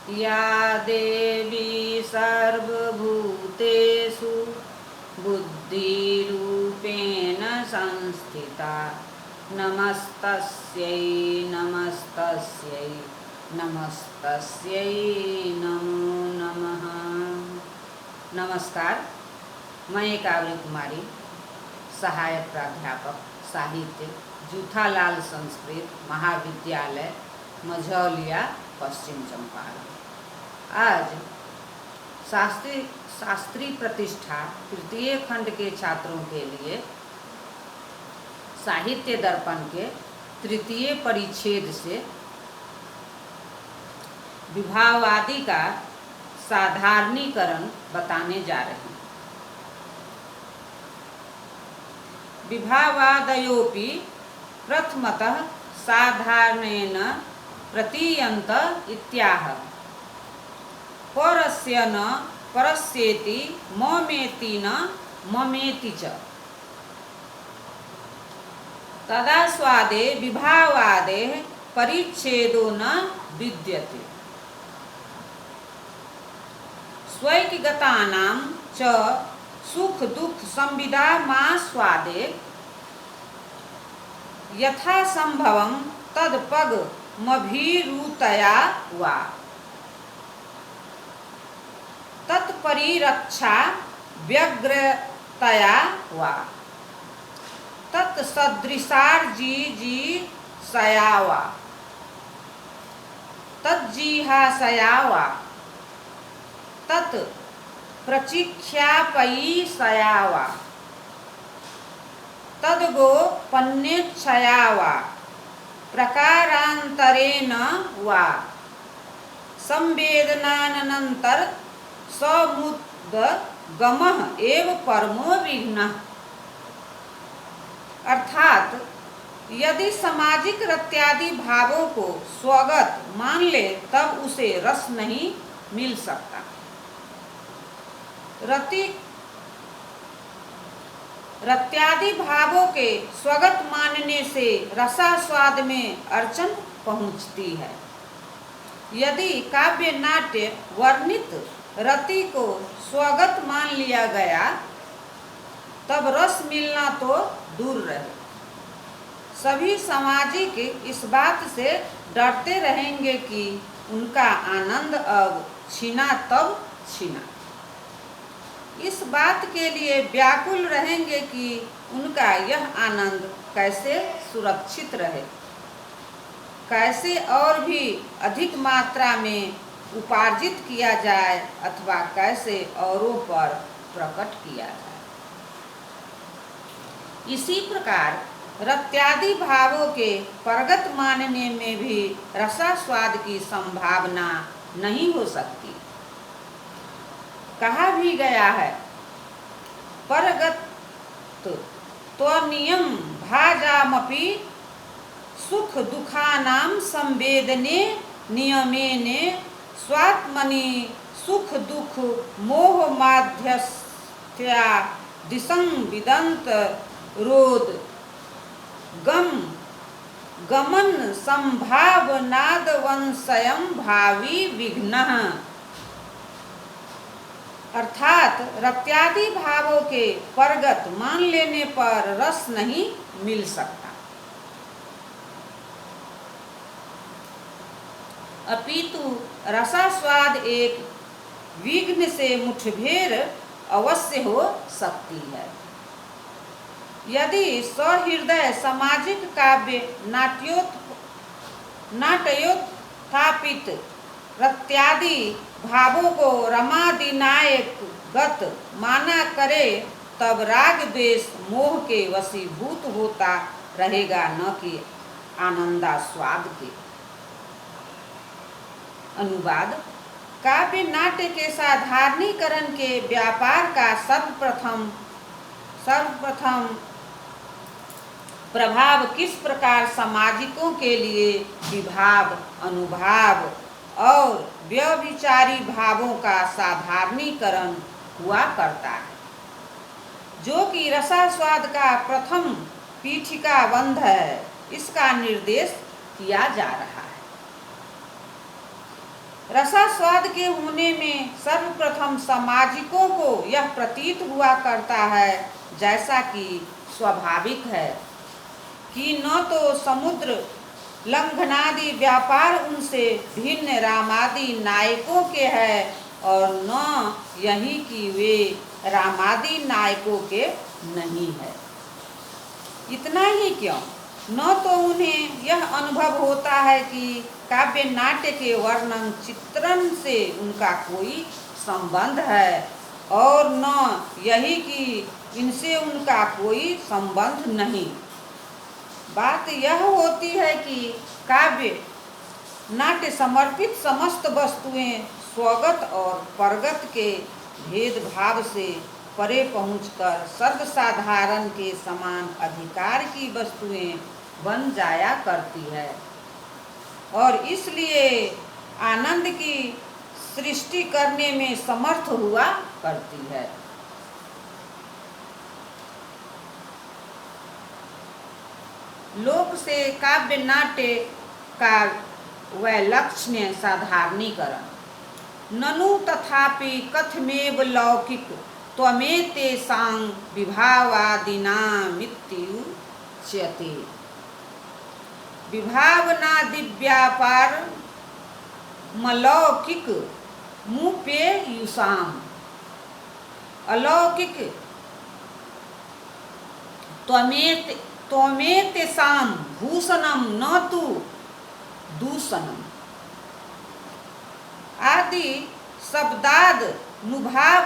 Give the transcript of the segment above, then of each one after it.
या देवी सर्वभूतेषु बुद्धिरूपेण संस्थिता नमस्तस्यै नमस्तस्यै नमस्तस्यै नमो नमः। नमस्कार, मैं कावली कुमारी, सहायक प्राध्यापक साहित्य, जूथालाल संस्कृत महाविद्यालय, मझौलिया, पश्चिम चंपारण। आज शास्त्री प्रतिष्ठा तृतीय खंड के छात्रों के लिए साहित्य दर्पण के तृतीय परिच्छेद से विभावादि का साधारणीकरण बताने जा रहे हैं। विभावादयोपि प्रथमतः साधारणेन प्रतीयन्त इत्याह। परस्य न परस्येति ममेति न ममेति च। तदास्वादे विभावादे परिच्छेदो न विद्यते। स्वैकिगतानां च सुख दुख संविदामास्वादे यथा संभवं तदपगमभिरुतया वा तत्परिरक्षा व्यग्रतया वा तत्सदृशार्जिजीषया वा तज्जिहासया वा तत् प्रचिख्यापयीषया वा तद्गोपन्येच्छया वा प्रकारान्तरेण वा संवेदनानंतर समुद्गमः एव परमो विघ्नः। अर्थात यदि सामाजिक रत्यादि भावों को स्वगत मान ले तब उसे रस नहीं मिल सकता। रत्यादि भावों के स्वगत मानने से रसास्वाद में अड़चन पहुंचती है। यदि काव्य नाट्य वर्णित रति को स्वगत मान लिया गया तब रस मिलना तो दूर रहे। सभी सामाजिक इस बात से डरते रहेंगे कि उनका आनंद अब छीना तब छीना। इस बात के लिए व्याकुल रहेंगे कि उनका यह आनंद कैसे सुरक्षित रहे, कैसे और भी अधिक मात्रा में उपार्जित किया जाए अथवा कैसे औरों पर प्रकट किया जाए। इसी प्रकार रत्यादि भावों के परगत मानने में भी रसास्वाद की संभावना नहीं हो सकती। कहा भी गया है, परगत त्वनियम भाजामपि सुख दुखानां संवेदने नियमेने स्वात्मनि सुख दुख मोह माध्यस्थ्या दिशं विदंत रोध गमन संभावनादवंशयं भावी विघ्नः। अर्थात रत्यादि भावों के परगत मान लेने पर रस नहीं मिल सकता, अपितु रसास्वाद एक विघ्न से मुठभेड़ अवश्य हो सकती है। यदि सहृदय सामाजिक काव्य नाट्योत्थापित रत्यादि भावों को रमादिनायक गत माना करे तब राग द्वेष मोह के वशीभूत होता रहेगा, न कि आनंदास्वाद के। अनुवाद। काव्य नाट्य के साधारणीकरण के व्यापार का सर्वप्रथम प्रभाव किस प्रकार सामाजिकों के लिए विभाव, अनुभाव और व्यभिचारी भावों का साधारणीकरण हुआ करता है, जो कि रसास्वाद का प्रथम पीठिका बंध है, इसका निर्देश किया जा रहा है। रसास्वाद के होने में सर्वप्रथम सामाजिकों को यह प्रतीत हुआ करता है, जैसा कि स्वाभाविक है, कि न तो समुद्र लंघनादि व्यापार उनसे भिन्न रामादि नायकों के है, और न यही कि वे रामादि नायकों के नहीं है। इतना ही क्यों, न तो उन्हें यह अनुभव होता है कि काव्य नाट्य के वर्णन चित्रण से उनका कोई संबंध है, और न यही कि इनसे उनका कोई संबंध नहीं। बात यह होती है कि काव्य नाट्य समर्पित समस्त वस्तुएं स्वगत और परगत के भेदभाव से परे पहुंचकर सर्वसाधारण के समान अधिकार की वस्तुएं बन जाया करती है, और इसलिए आनंद की सृष्टि करने में समर्थ हुआ करती है। लोक से काव्य नाट्य का वैलक्षण्य साधारणीकरण। ननु तथापि कथमेव लौकिक त्वमेतेषां विभावादीनामित्युच्यते। विभावनादिव्यापारमलौकिक मुपेयुषाम्। अलौकिक त्वमेतेषां भूषणं न तु दूषणम्। आदि शब्दादनुभाव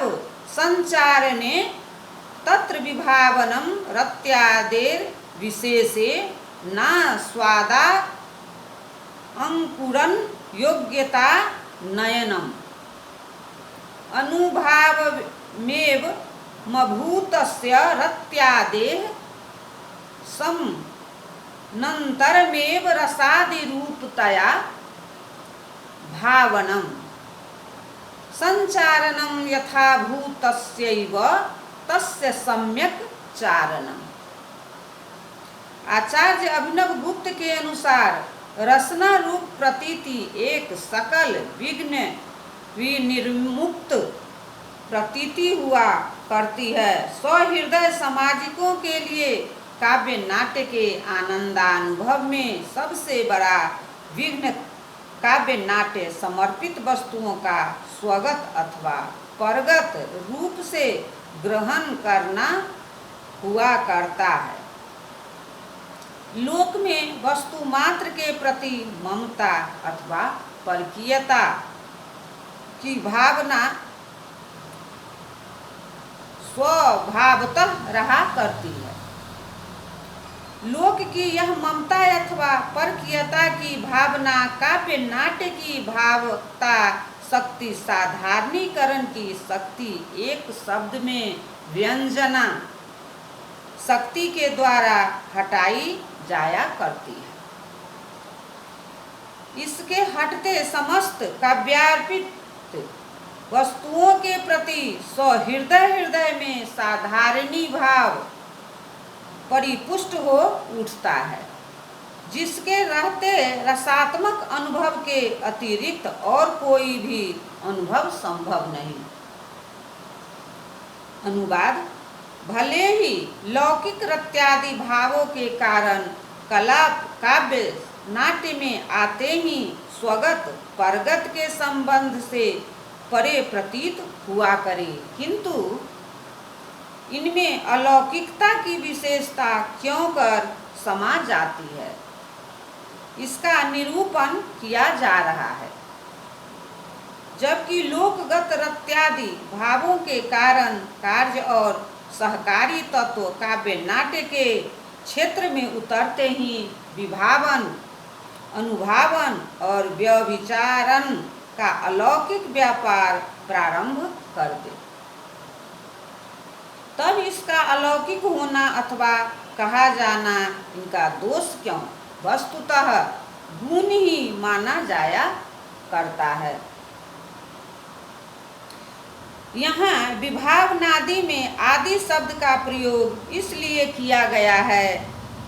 संचारणे तत्र विभावनं रत्यादेर विशेषे न स्वादा अंकुरन योग्यता नयनम्। अनुभावमेव मभूतस्य रत्यादेः समनन्तरमेव रसादिरूपतया भावनम्। संचारणं यथाभूतस्यैव तस्य सम्यक् चारणम्। आचार्य अभिनव गुप्त के अनुसार रसना रूप प्रतीति एक सकल विघ्न विनिर्मुक्त प्रतीति हुआ करती है। सहृदय सामाजिकों के लिए काव्य नाट्य के आनंदानुभव में सबसे बड़ा विघ्न काव्य नाट्य समर्पित वस्तुओं का स्वगत अथवा परगत रूप से ग्रहण करना हुआ करता है। लोक में वस्तु मात्र के प्रति ममता अथवा परकीयता की भावना स्वभावतः रहा करती है। लोक की यह ममता अथवा परकीयता की भावना काव्य नाट्य की भावता शक्ति साधारणीकरण की शक्ति एक शब्द में व्यंजना शक्ति के द्वारा हटाई जाया करती है। इसके हटते समस्त काव्यार्पित वस्तुओं के प्रति सहृदय हृदय में साधारणी भाव परिपुष्ट हो उठता है, जिसके रहते रसात्मक अनुभव के अतिरिक्त और कोई भी अनुभव संभव नहीं। अनुवाद। भले ही लौकिक रत्यादि भावों के कारण कला काव्य नाट्य में आते ही स्वगत परगत के संबंध से परे प्रतीत हुआ करे, किंतु इनमें अलौकिकता की विशेषता क्यों कर समा जाती है, इसका निरूपण किया जा रहा है। जबकि लोकगत रत्यादि भावों के कारण कार्य और सहकारी तत्व काव्य नाट्य के क्षेत्र में उतरते ही विभावन, अनुभावन और व्यभिचारण का अलौकिक व्यापार प्रारंभ कर दे, तब इसका अलौकिक होना अथवा कहा जाना इनका दोष क्यों, वस्तुतः गुण ही माना जाया करता है। यहाँ विभावनादि में आदि शब्द का प्रयोग इसलिए किया गया है,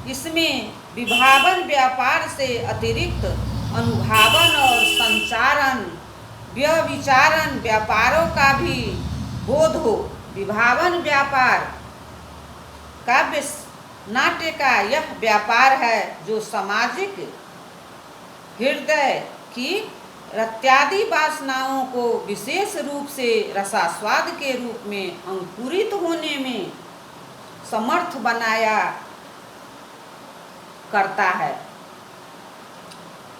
इसमें विभावन व्यापार से अतिरिक्त अनुभावन और संचारण व्यभिचारण व्यापारों का भी बोध हो। विभावन व्यापार काव्य नाट्य का यह व्यापार है जो सामाजिक हृदय की रत्यादि वासनाओं को विशेष रूप से रसास्वाद के रूप में अंकुरित होने में समर्थ बनाया करता है।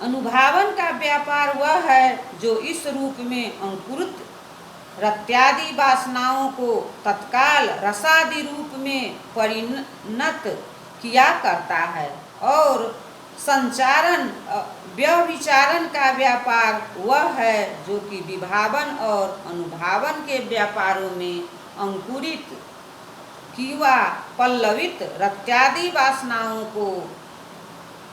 अनुभावन का व्यापार वह है जो इस रूप में अंकुरित रत्यादि वासनाओं को तत्काल रसादि रूप में परिणत किया करता है। और संचारण व्यभिचारण का व्यापार वह है जो कि विभावन और अनुभावन के व्यापारों में अंकुरित किवा पल्लवित रत्यादि वासनाओं को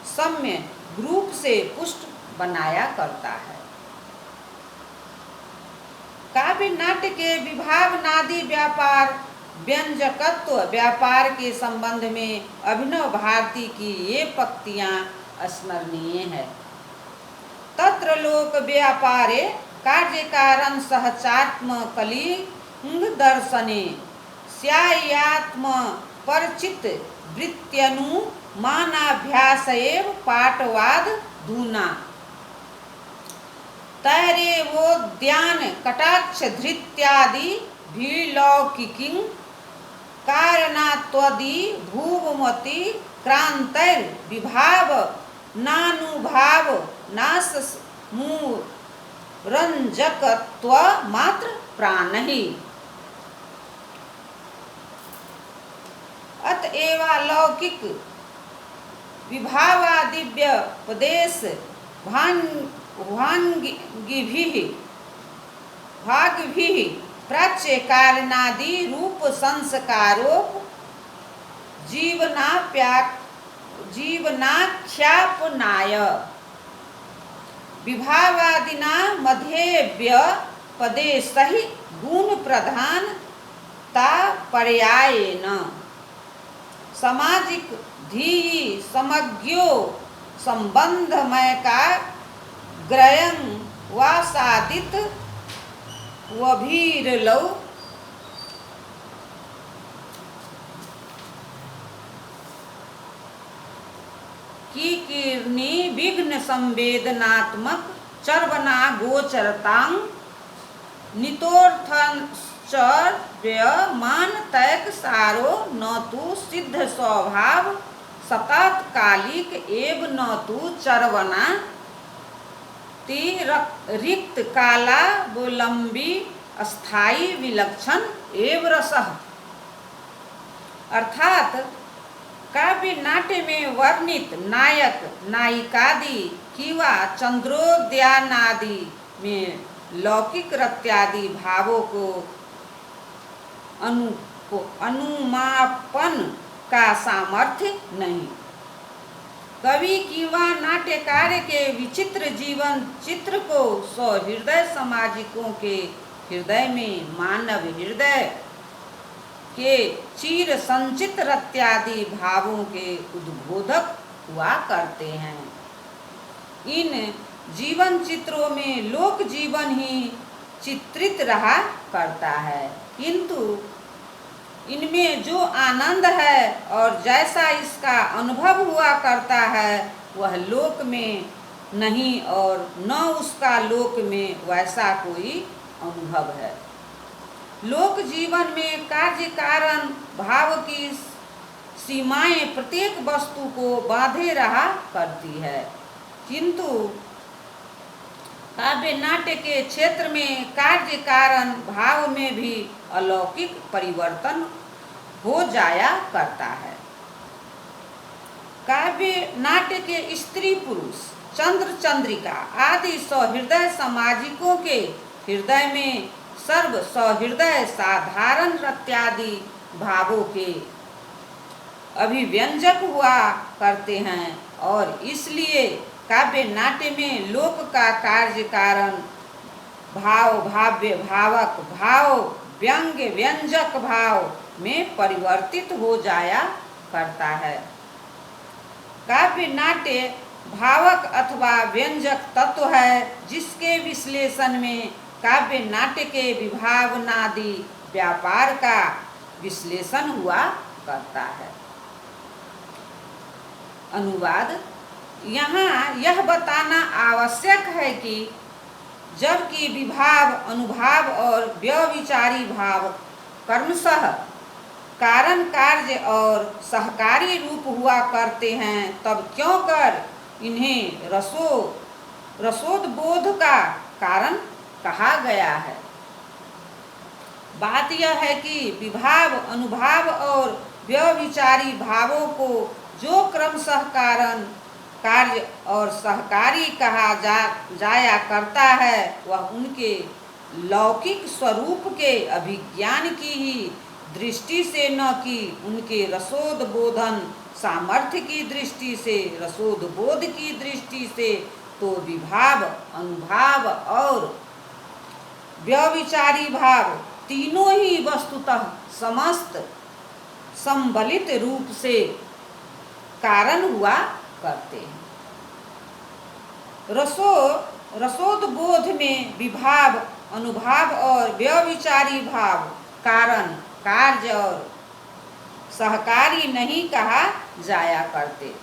सम्य रूप से पुष्ट बनाया करता है। काव्य नाट्य के विभावनादि व्यापार व्यंजकत्व व्यापार के संबंध में अभिनव भारती की ये पंक्तियां स्मरणीय है। तत्र लोक व्यापारे कार्य कारण सहचात्म कलिंग दर्शने स्यायात्म परचित वृत्त्यनुमानाभ्यास एव पाठवाद धूना तैरे वो ध्यान कटाक्ष धृत्यादि भीलौकिकिं कारणात्वदि भूवमति क्रांतैर विभाव नानुभाव नासमू रंजकत्व मात्र प्राणहि अतएवा लौकिक विभावादिव्य उपदेश भाग्भिः प्राच्य कारणादि रूप संस्कारोप जीवनाख्यापनाय विभावादिना मध्येव्यपदेशैः गुण प्रधानता पर्यायेन सामाजिक धीयि समज्ञो संबंधमय का ग्रयं वासादित वभीरलौ की कीर्णि विघ्न संवेदनात्मक चर्वना गोचरतांग नितोर्थश्चर्य मान तैक सारो न तु सिद्ध स्वभाव सतात्कालिक एव न तु चर्वना ती रिक्त कालावलंबी अस्थायी विलक्षण एव रसः। अर्थात काव्य नाट्य में वर्णित नायक नायिकादि किंवा चंद्रोद्यानादि में लौकिक रत्यादि भावों को अनुमापन का सामर्थ्य नहीं। कवि किंवा नाट्यकार के विचित्र जीवन चित्र को सहृदय सामाजिकों के हृदय में मानव हृदय के चीर संचित रत्यादि भावों के उद्बोधक हुआ करते हैं। इन जीवन चित्रों में लोक जीवन ही चित्रित रहा करता है, किंतु इनमें जो आनंद है और जैसा इसका अनुभव हुआ करता है वह लोक में नहीं और न उसका लोक में वैसा कोई अनुभव है। लोक जीवन में कार्य कारण भाव की सीमाएं प्रत्येक वस्तु को बांधे रहा करती है, किंतु काव्य नाट्य के क्षेत्र में कार्य कारण भाव में भी अलौकिक परिवर्तन हो जाया करता है। काव्य नाट्य के स्त्री पुरुष चंद्र चंद्रिका आदि सहृदय सामाजिकों के हृदय में सर्व सहृदय साधारण रत्यादि भावों के अभिव्यंजक हुआ करते हैं और इसलिए काव्य नाट्य में लोक का कार्य कारण भाव भाव्य भावक भाव व्यंग्य व्यंजक भाव में परिवर्तित हो जाया करता है। काव्य नाट्य भावक अथवा व्यंजक तत्व है, जिसके विश्लेषण में काव्य नाट्य के विभावनादि व्यापार का विश्लेषण हुआ करता है। अनुवाद: यहाँ यह बताना आवश्यक है कि जबकि विभाव, अनुभाव और व्यभिचारी भाव क्रमशः कारण, कार्य और सहकारी रूप हुआ करते हैं, तब क्यों कर इन्हें रसोद्बोध का कारण कहा गया है। बात यह है कि विभाव, अनुभाव और व्यभिचारी भावों को जो क्रमशः कारण, कार्य और सहकारी कहा जाया करता है, वह उनके लौकिक स्वरूप के अभिज्ञान की ही दृष्टि से, न कि उनके रसोद्बोधन सामर्थ्य की दृष्टि से, रसोद्बोध की दृष्टि से तो विभाव, अनुभाव और व्यभिचारी भाव तीनों ही वस्तुतः समस्त संबलित रूप से कारण हुआ करते हैं। रसोद्बोध में विभाव, अनुभाव और व्यभिचारी भाव कारण, कार्य और सहकारी नहीं कहा जाया करते।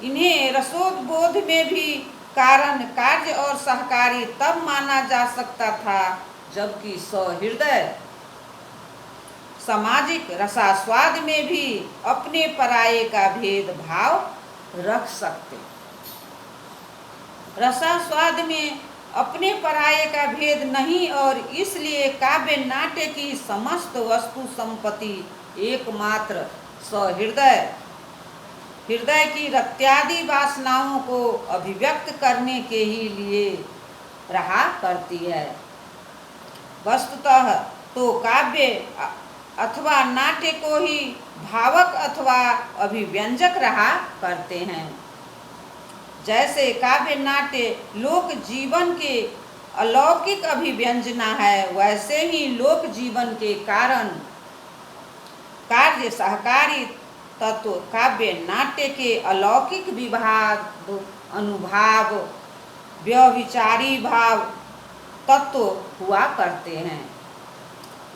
इन्हें रसोद्बोध में भी कारण, कार्य और सहकारी तब माना जा सकता था जबकि सहृदय सामाजिक रसास्वाद में भी अपने पराये का भेदभाव रख सकते। रसास्वाद में अपने पराये का भेद नहीं, और इसलिए काव्य नाट्य की समस्त वस्तु संपत्ति एकमात्र हृदय की रत्यादि वासनाओं को अभिव्यक्त करने के ही लिए रहा करती है। वस्तुतः तो काव्य अथवा नाट्य को ही भावक अथवा अभिव्यंजक रहा करते हैं। जैसे काव्य नाट्य लोक जीवन के अलौकिक अभिव्यंजना है, वैसे ही लोक जीवन के कारण, कार्य, सहकारी तत्व काव्य नाट्य के अलौकिक विभाव, अनुभाव, व्यभिचारी भाव तत्व हुआ करते हैं।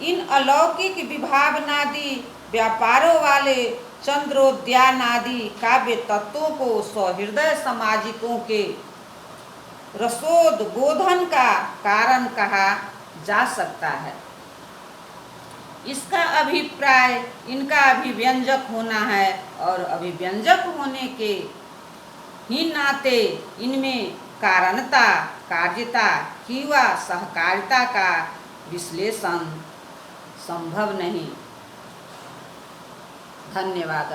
इन अलौकिक विभावनादि व्यापारों वाले चंद्रोद्यानादि काव्य तत्वों को सहृदय सामाजिकों के रसोद्बोधन का कारण कहा जा सकता है। इसका अभिप्राय इनका अभिव्यंजक होना है, और अभिव्यंजक होने के ही नाते इनमें कारणता, कार्यता की व सहकारिता का विश्लेषण संभव नहीं। धन्यवाद।